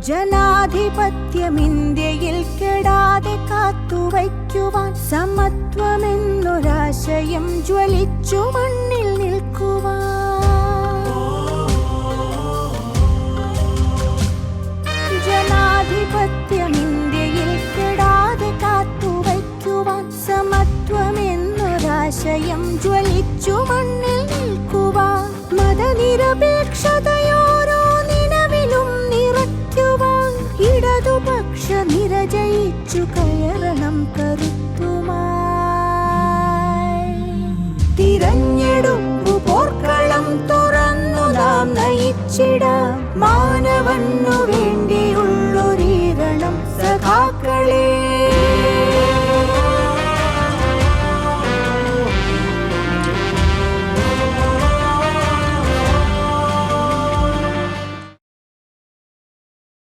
ജനാധിപത്യം ഇന്ത്യയിൽ കെടാതെ കാത്തുവയ്ക്കുവാൻ സമത്വമെന്നൊരാശയം ജ്വലിച്ചു മണ്ണിൽ നിൽക്കുവാൻ. ജനാധിപത്യം ഇന്ത്യയിൽ കെടാതെ കാത്തുവയ്ക്കുവാൻ സമത്വമെന്നൊരാശയം ജ്വലിച്ചു മണ്ണിൽ നിൽക്കുവാൻ. മതനിരപേക്ഷതയോരോ നിലവിലും നിറയ്ക്കുവാൻ ഇടതുപക്ഷ നിര ജയിച്ചു കയറണം കരുത്തുമായി. തിരഞ്ഞെടുപ്പു പോർക്കളം തുറന്നു നാം നയിച്ചിടാം മാനവന്നു വേണ്ടി